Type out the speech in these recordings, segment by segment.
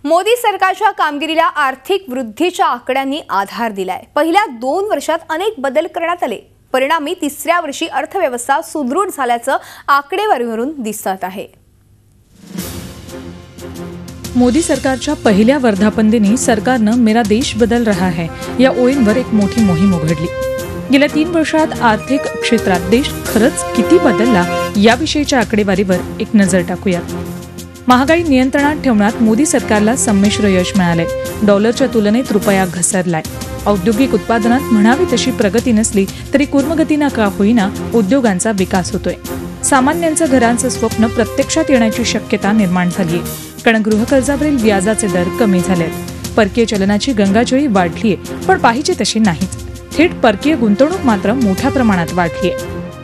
मोदी सरकारच्या कामगिरीला आर्थिक वृद्धीच्या आकड्यांनी आधार दिलाय। पहिल्या 2 वर्षात अनेक बदल करण्यात आले। परिणामी तिसऱ्या वर्षी अर्थव्यवस्था सुदृढ झाल्याचं आकडेवारीवरून दिसत आहे। मोदी सरकारच्या पहिल्या वर्धापनदिनी सरकारनं मेरा देश बदल रहा है या ओळींवर एक मोठी मोहीम उघडली। गेल्या 3 वर्षात आर्थिक क्षेत्रात देश खरंच किती बदलला याविषयीच्या आकडेवारीवर एक नजर टाकूया। महागाई नियंत्रणात ठेवण्यात मोदी सरकारला संमिश्र यश मिळाले। डॉलरच्या तुलनेत रुपया घसरलाय। औद्योगिक उत्पादनात म्हणावी तशी प्रगती नसली तरी कुर्मगतीनं का होईना उद्योगांचा विकास होतोय। सामान्यांचं घरांचं स्वप्न प्रत्यक्षात येण्याची शक्यता निर्माण झालीय। कारण गृहकर्जावरील व्याजाचे दर कमी झालेत। परकीय चलनाची गंगाजळी वाढलीय, पण पाहिजे तशी नाहीच। थेट परकीय गुंतवणूक मात्र मोठ्या प्रमाणात वाढलीय।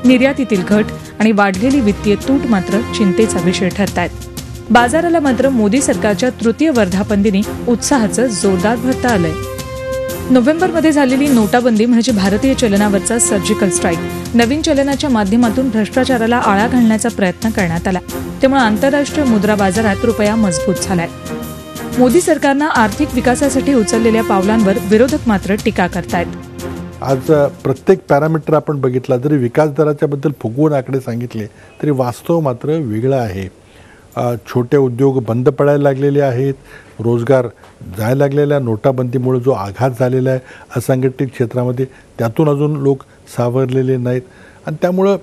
निर्यातीतील घट आणि वाढलेली वित्तीय तूट मात्र चिंतेचा विषय ठरतायत। बाजाराला मात्र मोदी सरकारच्या तृतीय वर्धापनदिनी उत्साहाचं जोरदार भरता आलंय। नोव्हेंबरमध्ये झालेली नोटाबंदी म्हणजे भारतीय चलनावरचा सर्जिकल स्ट्राईक। नवीन चलनाच्या माध्यमातून भ्रष्टाचाराला आळा घालण्याचा प्रयत्न करण्यात आला। त्यामुळे आंतरराष्ट्रीय मुद्रा बाजारात रुपया मजबूत झालाय। मोदी सरकारनं आर्थिक विकासासाठी उचललेल्या पावलांवर विरोधक मात्र टीका करतायत। आज प्रत्येक पॅरामीटर आपण बघितला, जरी विकास दराच्या बद्दल फुगवून आकडे सांगितले तरी वास्तव मात्र वेगळं आहे। छोटे उद्योग बंद पडायला लागलेले आहेत। रोजगार जायला लागलेल्या नोटाबंदीमुळे जो आघात झालेला आहे असंघटित क्षेत्रामध्ये, त्यातून अजून लोक सावरलेले नाहीत आणि त्यामुळं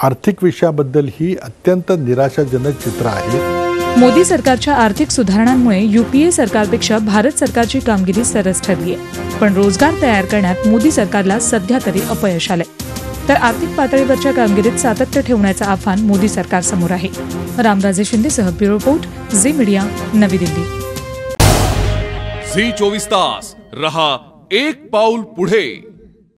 आर्थिक विषयाबद्दल ही अत्यंत निराशाजनक चित्र आहे। मोदी सरकारच्या आर्थिक सुधारणांमुळे यूपीए सरकारपेक्षा भारत सरकारची कामगिरी सरस ठरली आहे। पण रोजगार तयार करण्यात मोदी सरकारला सध्या तरी अपयश आलंय। तर आर्थिक पातळीवरच्या कामगिरीत सातत्य ठेवण्याचं आव्हान मोदी सरकारसमोर आहे। रामराजे शिंदेसह ब्युरो रिपोर्ट, झी मीडिया, नवी दिल्ली। झी 24 तास रहा एक पाऊल पुढे।